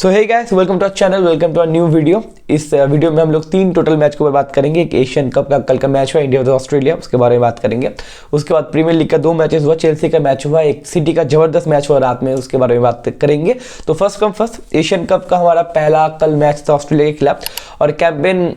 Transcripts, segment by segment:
So hey guys, welcome to our channel, welcome to our new video. इस video में हम लोग 3 total match के ऊपर बात करेंगे। एक एशियन कप का कल का मैच हुआ, इंडिया वर्सेस ऑस्ट्रेलिया, उसके बारे में बात करेंगे। उसके बाद प्रीमियर लीग का 2 मैचेस हुआ, चेल्सी का मैच हुआ, एक सिटी का जबरदस्त मैच हुआ रात में, उसके बारे में बात करेंगे। तो first come first, Asian cup का हमारा पहला कल मैच था ऑस्ट्रेलिया के खिलाफ और कैंपेन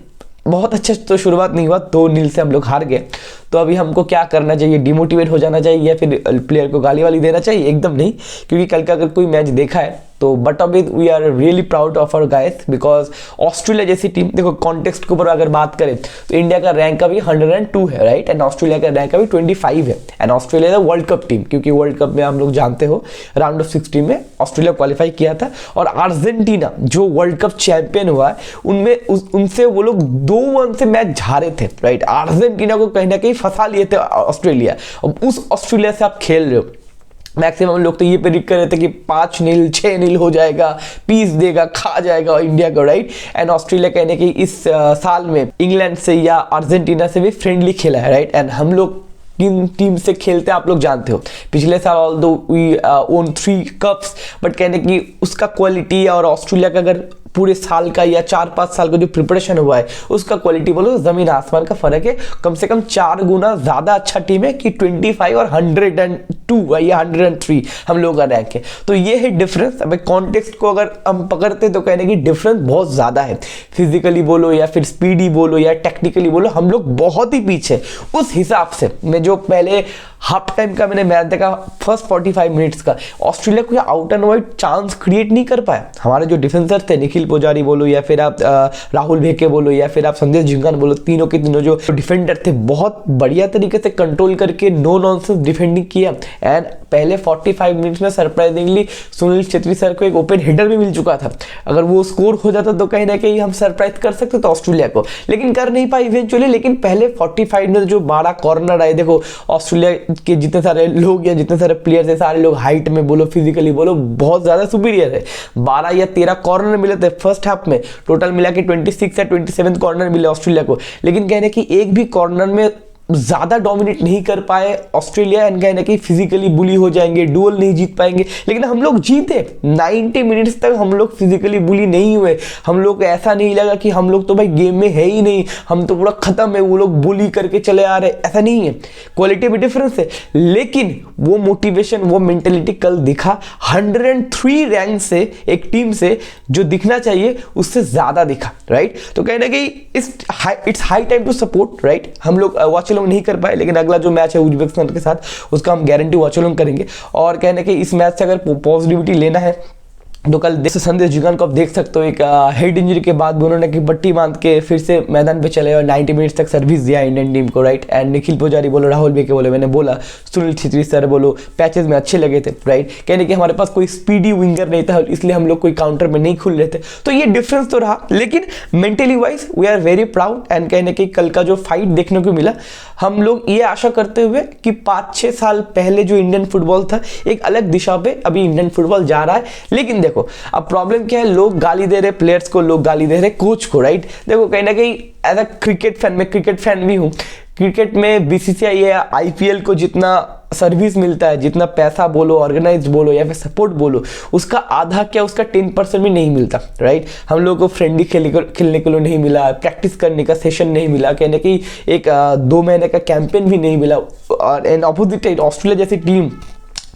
बहुत अच्छा तो शुरुआत नहीं हुआ, 2-0 से हम लोग हार गए। तो अभी हमको क्या करना चाहिए? डिमोटिवेट हो जाना चाहिए या फिर प्लेयर को गाली वाली देना चाहिए? एकदम नहीं, क्योंकि कल का अगर कोई मैच देखा है तो बट अभी we are really proud of our guys, because Australia जैसी टीम, देखो कॉन्टेक्स्ट के ऊपर अगर बात करें तो इंडिया का रैंक अभी 102 है, राइट, एंड ऑस्ट्रेलिया का रैंक अभी 25 है। And Australia is world cup team, क्योंकि वर्ल्ड कप में हम लोग जानते हो राउंड ऑफ 16 में ऑस्ट्रेलिया क्वालिफाई किया था। और अर्जेंटीना जो वर्ल्ड कप चैंपियन हुआ है, उनमें उनसे वो लोग 2-1 से मैच हारे थे, राइट। अर्जेंटीना को कहीं ना कहीं फंसा लिए थे ऑस्ट्रेलिया। अब उस ऑस्ट्रेलिया से आप खेल रहे हो, मैक्सिमम लोग तो ये प्रेडिक्ट कर रहे थे कि 5-0 6-0 हो जाएगा, पीस देगा, खा जाएगा इंडिया को, राइट। एंड ऑस्ट्रेलिया कहने की इस साल में इंग्लैंड से या अर्जेंटीना से भी फ्रेंडली खेला है, राइट। एंड हम लोग किन टीम से खेलते हैं आप लोग जानते हो। पिछले साल although we won 3 cups, but कहने की उसका क्वालिटी और ऑस्ट्रेलिया का अगर पूरे साल का या 4-5 साल का जो प्रिपरेशन हुआ है उसका क्वालिटी बोलो जमीन आसमान का फर्क है। कम से कम 4 गुना ज्यादा अच्छा टीम है कि 25 और 102 या 103 हम लोग का रैंक है। तो ये है डिफरेंस। अब कॉन्टेक्स्ट को अगर हम पकड़ते तो कहने की डिफरेंस बहुत ज्यादा है। फिजिकली बोलो या फिर स्पीडी बोलो या टेक्निकली बोलो, हम लोग बहुत ही पीछे। उस हिसाब से मैं जो पहले हाफ टाइम का मैंने मैच देखा, फर्स्ट 45 मिनट्स का, ऑस्ट्रेलिया कोई out and white chance create नहीं कर पाया। हमारे जो डिफेंसर थे, निखिल पुजारी बोलो या फिर आप राहुल भेके बोलो या फिर आप संदेश झिंगान बोलो, तीनों के तीनों जो डिफेंडर थे बहुत बढ़िया तरीके से कंट्रोल करके नो नॉनसेंस डिफेंडिंग किया। एंड पहले 45 मिनट्स में सरप्राइजिंगली सुनील छेत्री सर को एक ओपन हिटर भी मिल चुका था। अगर वो स्कोर हो जाता तो कहीं ना कहीं हम सरप्राइज कर सकते थे ऑस्ट्रेलिया को, लेकिन कर नहीं पाए इवेंचुअली। लेकिन पहले 45 मिनट जो 12 कॉर्नर आए, देखो ऑस्ट्रेलिया के जितने सारे लोग या जितने सारे प्लेयर्स है, सारे लोग हाइट में बोलो, फिजिकली बोलो, बहुत ज्यादा सुपीरियर है। 12 या 13 कॉर्नर मिले थे फर्स्ट हाफ में, टोटल मिला के 26 या 27 कॉर्नर मिले ऑस्ट्रेलिया को। लेकिन कहने की एक भी कॉर्नर में ज्यादा डोमिनेट नहीं कर पाए ऑस्ट्रेलिया। एंड कहने की फिजिकली बुली हो जाएंगे, डुअल नहीं जीत पाएंगे, लेकिन हम लोग जीते। 90 मिनट्स तक हम लोग फिजिकली बुली नहीं हुए। हम लोग ऐसा नहीं लगा कि हम लोग तो भाई गेम में है ही नहीं, हम तो पूरा खत्म है, वो लोग बुली करके चले आ रहे, ऐसा नहीं है। क्वालिटी में डिफरेंस है, लेकिन वो मोटिवेशन, वो मेंटेलिटी कल दिखा। 103 रैंक से एक टीम से जो दिखना चाहिए उससे ज्यादा दिखा, राइट। तो कहने की it's high time to support, right. हम लोग वॉच लोग नहीं कर पाए, लेकिन अगला जो मैच है उज्बेकिस्तान के साथ, उसका हम गारंटी वॉच लोग करेंगे। और कहने के इस मैच से अगर पॉजिटिविटी लेना है तो कल संदेश झिंगान को आप देख सकते हो, एक हेड इंजरी के बाद उन्होंने की पट्टी बांध के फिर से मैदान पे चले और 90 मिनट्स तक सर्विस दिया इंडियन टीम को, राइट। एंड निखिल पुजारी बोलो, राहुल भेके बोलो, मैंने बोला सुनील छेत्री सर बोलो, पैचेस में अच्छे लगे थे, राइट। कहने कि हमारे पास कोई स्पीडी विंगर नहीं था, इसलिए हम लोग कोई काउंटर में नहीं खुल रहे थे। तो ये डिफरेंस तो रहा, लेकिन mentally wise we are very proud. And कहने की कल का जो फाइट देखने को मिला, हम लोग ये आशा करते हुए कि 5-6 साल पहले जो इंडियन फुटबॉल था एक अलग दिशा पे अभी इंडियन फुटबॉल जा रहा है। लेकिन देखो अब प्रॉब्लम क्या है, लोग गाली दे रहे प्लेयर्स को, लोग गाली दे रहे कोच को, राइट। देखो कहीं ना कहीं एज अ क्रिकेट फैन, मैं क्रिकेट फैन भी हूँ। क्रिकेट में बीसीसीआई या आईपीएल को जितना सर्विस मिलता है, जितना पैसा बोलो, ऑर्गेनाइज बोलो या फिर सपोर्ट बोलो, उसका आधा क्या उसका 10% भी नहीं मिलता, राइट। हम लोग को फ्रेंडली खेलने के लिए नहीं मिला, प्रैक्टिस करने का सेशन नहीं मिला, कहने की एक 2 महीने का कैंपेन भी नहीं मिला। और एंड अपोजिट ऑस्ट्रेलिया जैसी टीम,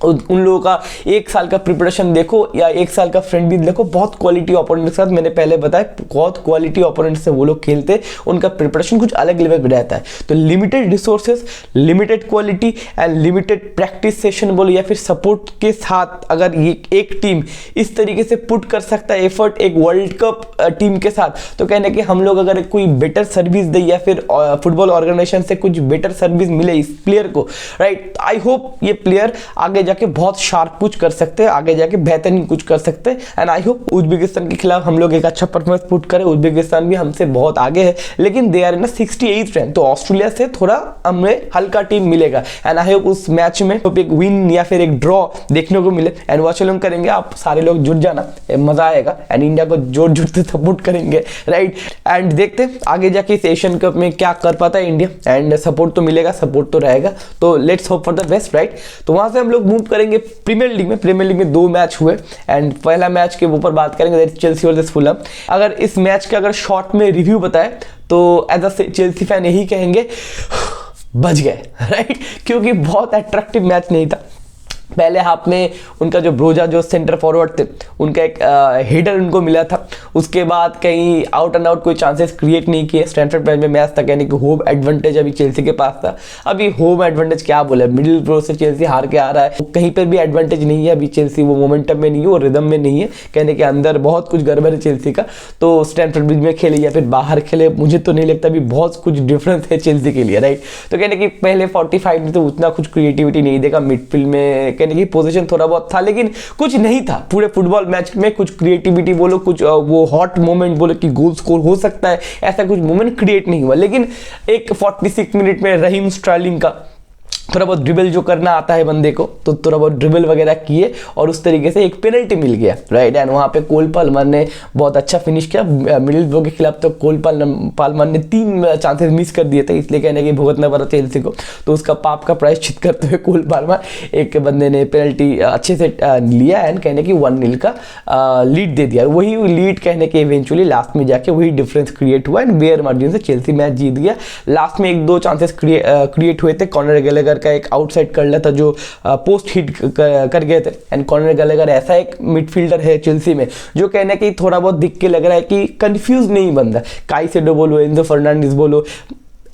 उन लोगों का 1 साल का प्रिपरेशन देखो या 1 साल का फ्रेंड भी देखो, बहुत क्वालिटी ओपोनेंट के साथ, मैंने पहले बताया बहुत क्वालिटी ओपोनेंट से वो लोग खेलते, उनका प्रिपरेशन कुछ अलग लेवल पे रहता है। तो limited resources, limited quality and limited practice session बोलो या फिर सपोर्ट के साथ अगर ये एक टीम इस तरीके से पुट कर सकता है एफर्ट एक वर्ल्ड कप टीम के साथ, तो कहने कि हम लोग अगर कोई बेटर सर्विस दे या फिर फुटबॉल ऑर्गेनाइजेशन से कुछ बेटर सर्विस मिले इस प्लेयर को, राइट, आई होप ये प्लेयर आगे जाके बहुत शार्प कुछ कर सकते हैं, आगे जाके बेहतरीन कुछ कर सकते हैं। एंड आई होप उज्बेकिस्तान के खिलाफ हम लोग एक अच्छा परफॉर्मेंस पुट करें। उज्बेकिस्तान भी हमसे बहुत आगे है, लेकिन दे आर इन 68 रैंक, तो ऑस्ट्रेलिया से थोड़ा हमें हल्का टीम मिलेगा। एंड आई होप उस मैच में तो एक विन या फिर एक ड्रॉ देखने को मिले। एंड वॉच लोग करेंगे, आप सारे लोग जुट जाना, मजा आएगा। एंड इंडिया को जोड़ जुट से सपोर्ट करेंगे, राइट। एंड देखते हैं आगे जाके इस एशियन कप में क्या कर पाता है इंडिया। एंड सपोर्ट तो मिलेगा, सपोर्ट तो रहेगा, तो let's hope for the best, right. तो वहां से हम लोग मूव करेंगे प्रीमियर लीग में। प्रीमियर लीग में 2 मैच हुए एंड पहला मैच के ऊपर बात करेंगे चेल्सी वर्सेस फुलहम। अगर इस मैच का अगर शॉर्ट में रिव्यू बताए तो एज अ चेल्सी फैन यही कहेंगे बच गए, राइट, क्योंकि बहुत अट्रैक्टिव मैच नहीं था। पहले हाफ में उनका जो ब्रोजा जो सेंटर फॉरवर्ड थे उनका एक हेडर उनको मिला था, उसके बाद कहीं आउट एंड आउट कोई चांसेस क्रिएट नहीं किए। स्टैनफोर्ड ब्रिज में मैच था, कहने कि होम एडवांटेज अभी चेल्सी के पास था। अभी होम एडवांटेज क्या बोले, मिडिल ब्लो से चेल्सी हार के आ रहा है, कहीं पर भी एडवांटेज नहीं है अभी। चेल्सी वो मोमेंटम में नहीं है, वो रिदम में नहीं है, कहने के अंदर बहुत कुछ गड़बड़ है चेल्सी का। तो स्टैनफोर्ड ब्रिज में खेले या फिर बाहर खेले, मुझे तो नहीं लगता अभी बहुत कुछ डिफरेंस है चेल्सी के लिए, राइट। तो कहने कि पहले 45 में तो उतना कुछ क्रिएटिविटी नहीं देखा, मिडफील्ड में कहने की पोजीशन थोड़ा बहुत था लेकिन कुछ नहीं था पूरे फुटबॉल मैच में। कुछ क्रिएटिविटी बोलो, कुछ वो हॉट मोमेंट बोलो कि गोल स्कोर हो सकता है, ऐसा कुछ मोमेंट क्रिएट नहीं हुआ। लेकिन एक 46 मिनट में रहीम स्टर्लिंग का थोड़ा बहुत ड्रिबल जो करना आता है बंदे को, तो थोड़ा बहुत ड्रिबल वगैरह किए और उस तरीके से एक पेनल्टी मिल गया, राइट। एंड वहाँ पे कोल पाल्मर ने बहुत अच्छा फिनिश किया मिडिल ब्लो के खिलाफ। तो कोल पाल्मर ने 3 चांसेस मिस कर दिए थे, इसलिए कहने की भुगतना पड़ा चेल्सी को। तो उसका पाप का प्रायश्चित करते हुए कोल पाल्मर एक बंदे ने पेनल्टी अच्छे से लिया एंड कहने की 1-0 का लीड दे दिया। वही लीड कहने के इवेंचुअली लास्ट में जाके वही डिफरेंस क्रिएट हुआ एंड बेयर मार्जिन से चेल्सी मैच जीत गया। लास्ट में 1-2 चांसेस क्रिएट हुए थे। कॉर्नर गैलेगर का एक आउटसाइड कर लिया था जो पोस्ट हिट कर गए थे। एंड कॉर्नर गैलेगर ऐसा एक मिडफील्डर है चेल्सी में जो कहने की थोड़ा बहुत दिख के लग रहा है कि कंफ्यूज नहीं बंदा। काइसेडो बोलो, एंजो फर्नांडिस बोलो,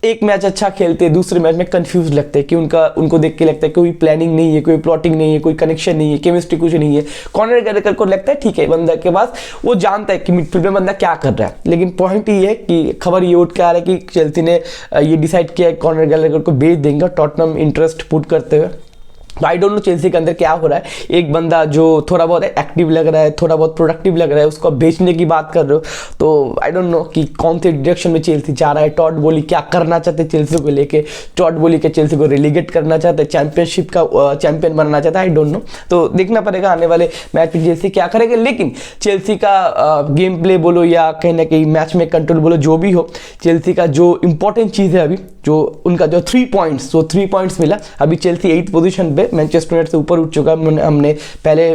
एक मैच अच्छा खेलते हैं, दूसरे मैच में कंफ्यूज लगते हैं कि उनको देख के लगता है कोई प्लानिंग नहीं है, कोई प्लॉटिंग नहीं है, कोई कनेक्शन नहीं है, केमिस्ट्री कुछ नहीं है। कॉर्नर गैलेगर को लगता है ठीक है बंदा के पास, वो जानता है कि मिडफील्ड में बंदा क्या कर रहा है। लेकिन पॉइंट ये है कि खबर ये उठ के आ रहा है कि चेल्सी ने ये डिसाइड किया है कॉर्नर गैलेगर को बेच देंगे टॉटनहम इंटरेस्ट पुट करते हुए। तो आई डोंट नो चेल्सी के अंदर क्या हो रहा है। एक बंदा जो थोड़ा बहुत एक्टिव लग रहा है, थोड़ा बहुत प्रोडक्टिव लग रहा है, उसको बेचने की बात कर रहे हो। तो आई डोंट नो कि कौन से डायरेक्शन में चेल्सी जा रहा है। टॉड बोली क्या करना चाहते हैं चेल्सी को लेके। टॉड बोली के चेल्सी को रिलीगेट करना चाहते हैं, चैंपियनशिप का चैंपियन बनना चाहता है, आई डोंट नो। तो देखना पड़ेगा आने वाले मैच में चेल्सी क्या करेगा। लेकिन चेल्सी का गेम प्ले बोलो या कहीं ना कहीं मैच में कंट्रोल बोलो, जो भी हो, चेल्सी का जो इंपॉर्टेंट चीज़ है अभी जो उनका जो 3 पॉइंट्स मिला। अभी चेल्सी 8th पोजीशन पे मैनचेस्टर यूनाइटेड से ऊपर उठ चुका है। हमने पहले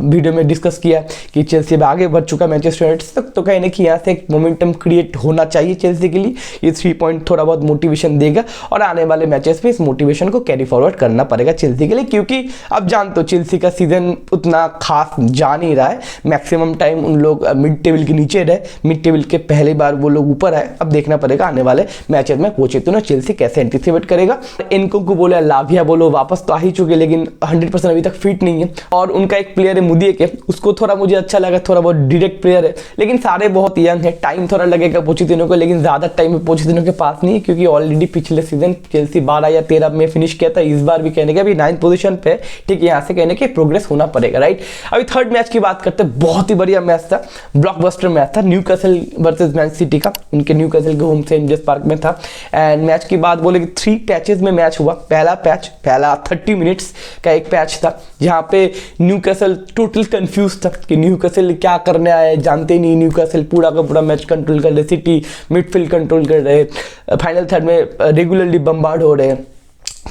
वीडियो में डिस्कस किया कि चेल्सी अब आगे बढ़ चुका है मैनचेस्टर यूनाइटेड तक। तो कहीं ना कहीं यहाँ से एक मोमेंटम क्रिएट होना चाहिए चेल्सी के लिए। ये 3 पॉइंट थोड़ा बहुत मोटिवेशन देगा और आने वाले मैचेस में इस मोटिवेशन को कैरी फॉरवर्ड करना पड़ेगा चेल्सी के लिए, क्योंकि अब जानते हो चेल्सी का सीजन उतना खास जा नहीं रहा है। मैक्सिमम टाइम उन लोग मिड टेबल के नीचे रहे, मिड टेबल के पहली बार वो लोग ऊपर आए। अब देखना पड़ेगा आने वाले मैचेस में पोचेटिनो चेल्सी कैसे एंटीसिपेट करेगा। इनको को बोले लाविया बोलो, वापस तो आ ही चुके लेकिन 100% अभी तक फिट नहीं है। और उनका एक प्लेयर है मुदिए के, उसको थोड़ा मुझे अच्छा लगा, थोड़ा बहुत डायरेक्ट प्लेयर है, लेकिन सारे बहुत यंग है। टाइम थोड़ा लगेगा पोचेटिनो को, लेकिन ज्यादा टाइम पोचेटिनो के पास नहीं है क्योंकि ऑलरेडी पिछले सीजन चेल्सी 12 या 13 में फिनिश किया था। इस बार भी कहने के अभी 9th पोजीशन पे, ठीक है, यहाँ से कहने के प्रोग्रेस होना पड़ेगा, राइट। अभी 3rd मैच की बात करते हैं। बहुत ही बढ़िया मैच था, ब्लॉकबस्टर मैच था, न्यूकासल वर्सेस मैन सिटी का। उनके न्यूकासल के होम सेंट जेम्स पार्क में था। एंड मैच की बात बोले कि 3 पैचेस में मैच हुआ। पहला 30 मिनट्स का एक पैच था जहाँ पे न्यूकासल टोटल कंफ्यूज था कि न्यूकासल क्या करने आए, जानते नहीं। न्यूकासल पूरा का पूरा मैच कंट्रोल कर रहे, सिटी मिडफील्ड कंट्रोल कर रहे, फाइनल थर्ड में रेगुलरली बम्बार्ड हो रहे,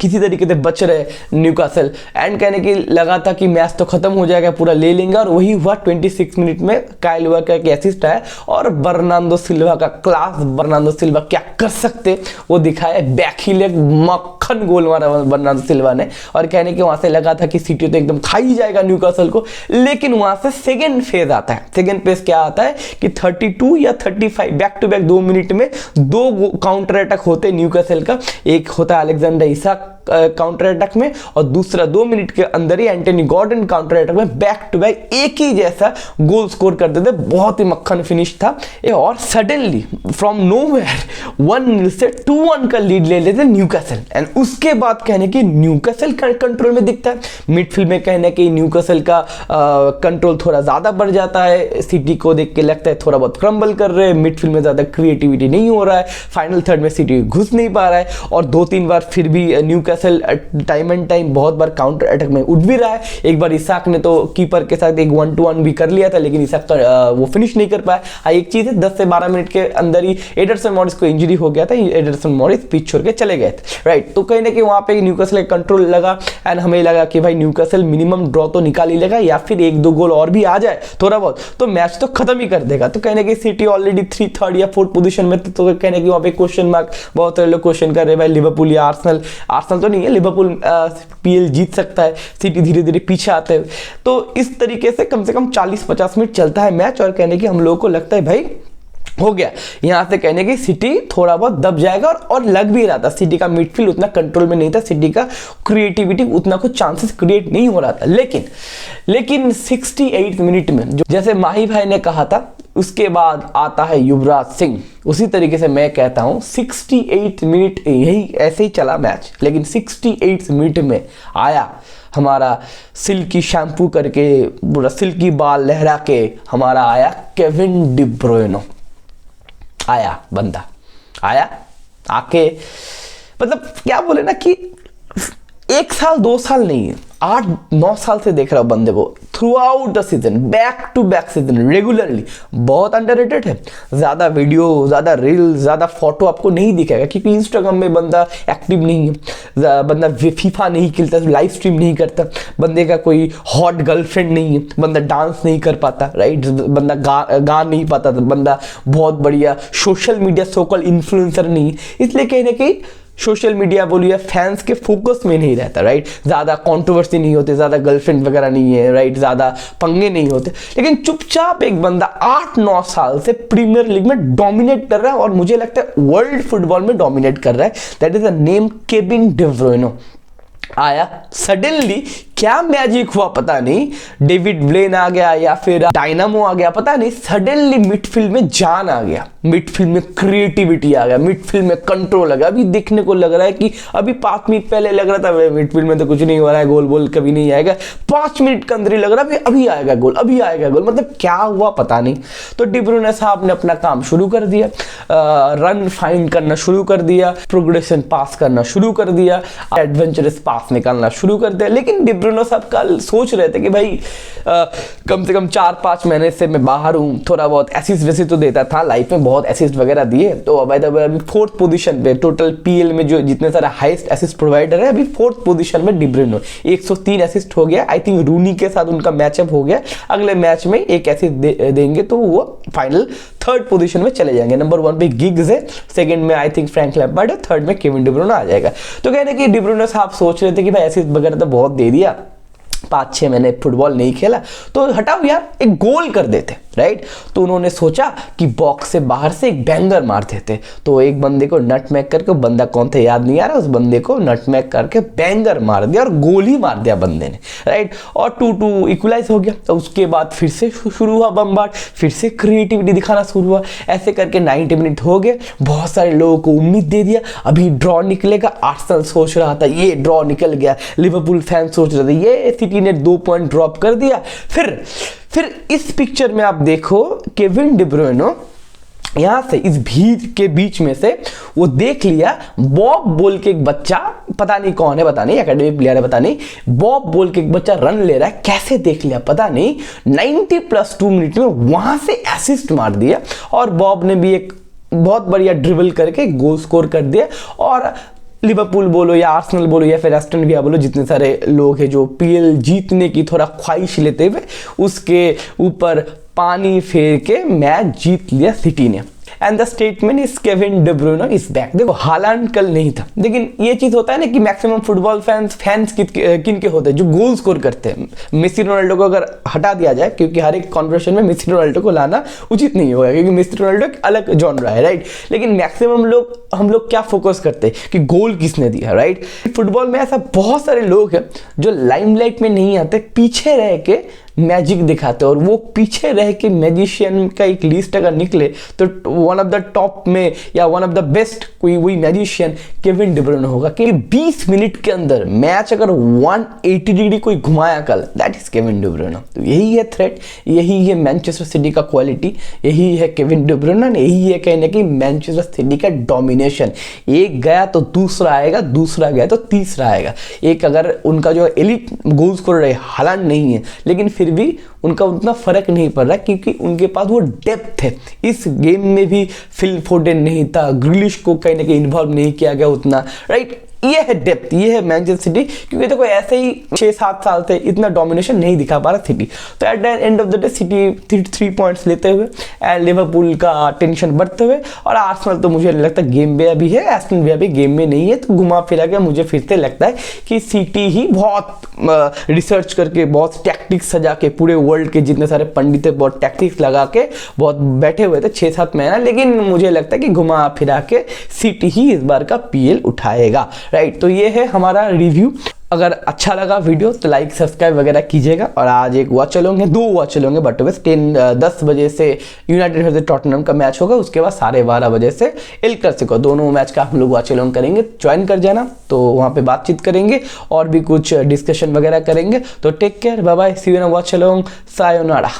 किसी तरीके से बच रहे न्यूकासल। एंड कहने की लगा था कि मैच तो खत्म हो जाएगा, पूरा ले लेंगे, और वही हुआ। 26 मिनट में काइल वॉकर का असिस्ट आया और बर्नार्डो सिल्वा का क्लास। बर्नार्डो सिल्वा क्या कर सकते वो दिखाया, बैक ही लेग मक्खन गोल मारा बर्नार्डो सिल्वा ने। और कहने के वहां से लगा था कि सिटी तो एकदम खा ही जाएगा न्यूकासल को। लेकिन वहां से सेकेंड फेज आता है। सेकेंड फेज क्या आता है कि 32 या 35 बैक टू बैक 2 मिनट में 2 काउंटर अटैक होते न्यूकासल का। एक होता है अलेक्जेंडर इसाक काउंटर अटैक में और दूसरा 2 मिनट के अंदर ही एंटनी गॉर्डन काउंटर अटैक में बैक टू बैक एक ही जैसा गोल स्कोर कर देते। बहुत ही मक्खन फिनिश था। और सडनली फ्रॉम नोवेयर 1-0 से 2-1 का लीड ले लेते न्यूकासल। एंड उसके बाद कहने की न्यूकासल कंट्रोल में दिखता है। मिडफील्ड में कहने की न्यूकासल का कंट्रोल थोड़ा ज्यादा बढ़ जाता है। सिटी को देख के लगता है थोड़ा बहुत क्रम्बल कर रहे हैं, मिडफील्ड में ज्यादा क्रिएटिविटी नहीं हो रहा है, फाइनल थर्ड में सिटी घुस नहीं पा रहा है। और 2-3 बार फिर भी Newcastle Newcastle time and time बहुत बार काउंटर अटैक में उठ भी रहा है। एक बार इसाक ने तो कीपर के साथ एक 1-2-1 भी कर लिया था, लेकिन इसाक का वो फिनिश नहीं कर पाया। हाँ, एक चीज है, 10 से 12 मिनट के अंदर ही एडरसन मॉरिस को इंजरी हो गया था, एडरसन मॉरिस पिच छोड़ के चले गए थे, राइट। तो कहीं ना कहीं वहां पे न्यूकासल का कंट्रोल लगा एंड हमें लगा कि भाई न्यूकासल मिनिमम ड्रॉ तो निकाल ही लेगा, या फिर 1-2 गोल और भी आ जाए थोड़ा बहुत तो मैच तो खत्म ही कर देगा। तो कहने की सिटी ऑलरेडी 3rd या 4th पोजीशन में, तो कहने की वहां पे क्वेश्चन मार्क, बहुत सारे लोग क्वेश्चन कर रहे हैं भाई लिवरपूल या आर्सेनल तो नहीं है, लिवरपूल पीएल जीत सकता है, सिटी धीरे धीरे पीछे आते हैं। तो इस तरीके से कम 40-50 मिनट चलता है मैच, और कहने की हम लोगों को लगता है भाई हो गया, यहां से कहने की सिटी थोड़ा बहुत दब जाएगा, और लग भी रहा था। सिटी का मिडफील्ड उतना कंट्रोल में नहीं था, सिटी का क्रिएटिविटी उतना कुछ चांसेस क्रिएट नहीं हो रहा था। लेकिन 68 मिनट में, जो जैसे माही भाई ने कहा था, उसके बाद आता है युवराज सिंह। उसी तरीके से मैं कहता हूं 68 मिनट यही ऐसे ही चला मैच, लेकिन 68 मिनट में आया हमारा सिल्की शैम्पू करके, पूरा सिल्की बाल लहरा के हमारा आया केविन डी ब्रुयने। आया बंदा, आया आके, मतलब क्या बोले ना कि 1 साल 2 साल नहीं है, 8-9 साल से देख रहा हूं बंदे को throughout the season, back to back season regularly. बहुत अंडररेटेड है, ज्यादा वीडियो, ज्यादा रील, ज्यादा फोटो आपको नहीं दिखेगा, क्योंकि इंस्टाग्राम में बंदा एक्टिव नहीं है, बंदा फीफा नहीं खेलता, लाइव स्ट्रीम नहीं करता, बंदे का कोई हॉट गर्लफ्रेंड नहीं है, बंदा डांस नहीं कर पाता, राइट, बंदा गा नहीं पाता, बंदा बहुत बढ़िया सोशल मीडिया सोकल इन्फ्लुएंसर नहीं है, इसलिए कहीं ना कहीं सोशल मीडिया बोलिए फैंस के फोकस में नहीं रहता, राइट। ज्यादा कंट्रोवर्सी नहीं होते, ज्यादा गर्लफ्रेंड वगैरह नहीं है, राइट, ज्यादा पंगे नहीं होते, लेकिन चुपचाप एक बंदा 8-9 साल से प्रीमियर लीग में डोमिनेट कर रहा है, और मुझे लगता है वर्ल्ड फुटबॉल में डोमिनेट कर रहा है। That is the name Kevin De ब्रुयने। आया सडनली, क्या मैजिक हुआ पता नहीं, डेविड ब्लेन आ गया या फिर डायनामो आ गया पता नहीं, सडनली मिडफील्ड में जान आ गया, मिडफील्ड में क्रिएटिविटी आ गया, मिडफील्ड में कंट्रोल आ गया। अभी देखने को लग रहा है कि अभी 5 मिनट पहले लग रहा था मिडफील्ड में तो कुछ नहीं हो रहा है, गोल बोल कभी नहीं आएगा, 5 मिनट के अंदर ही लग रहा है अभी आएगा गोल, अभी आएगा गोल, मतलब क्या हुआ पता नहीं। तो डी ब्रुयने साहब ने अपना काम शुरू कर दिया, रन फाइंड करना शुरू कर दिया, प्रोग्रेशन पास करना शुरू कर दिया, एडवेंचरस पास निकालना शुरू कर दिया। लेकिन डी ब्रुयने साहब कल सोच रहे थे कि भाई कम से कम 4-5 महीने से मैं बाहर हूँ, थोड़ा बहुत एसिस्ट वैसे तो देता था, लाइफ में बहुत एसिस्ट वगैरह दिए, तो अभी 4th पोजीशन पे टोटल पीएल में जो जितने सारे हाईएस्ट एसिस्ट प्रोवाइडर है, अभी 4th पोजीशन में डी ब्रुयने, 103 एसिस्ट हो गया। आई थिंक रूनी के साथ उनका मैचअप हो गया, अगले मैच में एक एसिस्ट देंगे तो वो फाइनल 3rd पोजीशन में चले जाएंगे। नंबर 1 पे गिग्स है, सेकंड में आई थिंक फ्रैंक लैम्पार्ड है, 3rd में केविन डी ब्रुयने आ जाएगा। तो कहने की डी ब्रुयने साहब सोच रहे थे कि भाई एसिस्ट वगैरह तो बहुत दे दिया, 5-6 महीने फुटबॉल नहीं खेला, तो हटाओ यार एक गोल कर देते, राइट। तो उन्होंने सोचा कि बॉक्स से बाहर से एक बैंगर मार देते, तो एक बंदे को नटमैग करके, बंदा कौन था याद नहीं आ रहा, उस बंदे को नटमैग करके बैंगर मार दिया और गोल ही मार दिया बंदे ने, राइट। और 2-2 इक्वलाइज हो गया। तो उसके बाद फिर से शुरू हुआ बम्बार्ड, फिर से क्रिएटिविटी दिखाना शुरू हुआ, ऐसे करके 90 मिनट हो गए। बहुत सारे लोगों को उम्मीद दे दिया अभी ड्रॉ निकलेगा, आर्सेनल सोच रहा था ये ड्रॉ निकल गया, लिवरपूल फैन सोच रहे थे ये, सिटी ने 2 पॉइंट ड्रॉप कर दिया। फिर इस पिक्चर में आप देखो केविन डी ब्रुयने यहां से इस भीड़ के बीच में से वो देख लिया, बॉब बोल के एक बच्चा, पता नहीं कौन है, पता नहीं एकेडमी प्लेयर है, पता नहीं, बॉब बोल के एक बच्चा रन ले रहा है, कैसे देख लिया पता नहीं, 90+2 मिनट में वहां से असिस्ट मार दिया, और बॉब ने भी एक बहुत बढ़िया ड्रिबल करके गोल स्कोर कर दिया। और लिवरपूल बोलो या आर्सेनल बोलो या फिर एस्टन विला बोलो, जितने सारे लोग हैं जो पीएल जीतने की थोड़ा ख्वाहिश लेते हुए, उसके ऊपर पानी फेर के मैच जीत लिया सिटी ने। And the statement is Kevin De ब्रुयने is back. देखो हालांड कल नहीं था, लेकिन ये चीज होता है ना कि मैक्सिमम फुटबॉल फैंस किन के होते हैं, जो गोल स्कोर करते हैं। मेसी रोनाल्डो को अगर हटा दिया जाए, क्योंकि हर एक कॉन्वर्सेशन में मेसी रोनाल्डो को लाना उचित नहीं होगा, क्योंकि मेसी रोनाल्डो एक अलग जॉनरा है, राइट। लेकिन मैक्सिमम हम लोग क्या फोकस करते हैं कि गोल किसने दिया, राइट। फुटबॉल में ऐसा बहुत सारे लोग हैं जो लाइमलाइट में नहीं आते, पीछे रह के मैजिक दिखाते हैं और वो पीछे रह के मैजिशियन का एक लिस्ट अगर निकले तो वन ऑफ द टॉप में या वन ऑफ द बेस्ट कोई वही मैजिशियन केविन डी ब्रुयने होगा कि 20 मिनट के अंदर मैच अगर 180 डिग्री कोई घुमाया कल, दैट इज केविन डी ब्रुयने। तो यही है थ्रेट, यही है मैनचेस्टर सिटी का क्वालिटी, यही है केविन डी ब्रुयने, यही है कहीं ना कहीं मैनचेस्टर सिटी का डोमिनेशन। एक गया तो दूसरा आएगा, दूसरा गया तो तीसरा आएगा। एक अगर उनका जो एलिट गोल स्कोरर है हालांड नहीं है, लेकिन फिर भी उनका उतना फर्क नहीं पड़ रहा क्योंकि उनके पास वो डेप्थ है। इस गेम में भी फिल फोडेन नहीं था, ग्रिलिश को कहीं ना कहीं इन्वॉल्व नहीं किया गया उतना, राइट। ये है डेप्थ, ये है मैनचेस्टर सिटी, क्योंकि देखो ऐसे ही 6-7 साल से इतना डोमिनेशन नहीं दिखा पा रहा सिटी। तो at the end of the day city 3 points लेते हुए एंड लिवरपूल का टेंशन बढ़ते हुए, और आर्सेनल तो मुझे लगता है गेम में अभी है, एस्टन विला भी गेम में नहीं है। तो घुमा फिरा के मुझे फिर से लगता है कि सिटी ही बहुत रिसर्च करके, बहुत टैक्टिक्स सजा के, पूरे वर्ल्ड के जितने सारे पंडित है बहुत टैक्टिक्स लगा के बहुत बैठे हुए थे 6-7 महीना, लेकिन मुझे लगता है कि घुमा फिरा के सिटी ही इस बार का पीएल उठाएगा, राइट। तो ये है हमारा रिव्यू। अगर अच्छा लगा वीडियो तो लाइक सब्सक्राइब वगैरह कीजिएगा। और आज एक वॉच चलोगे, 2 वॉच चलोगे, बट बस 10 बजे से यूनाइटेड वर्सेस टॉटनहम का मैच होगा, उसके बाद 12:30 बजे से एल क्लासिको, दोनों मैच का हम लोग वॉच चलोंग करेंगे। ज्वाइन कर जाना, तो वहाँ पे बातचीत करेंगे और भी कुछ डिस्कशन वगैरह करेंगे। तो take care, bye bye, see you in watch चलोंग, सायोनारा।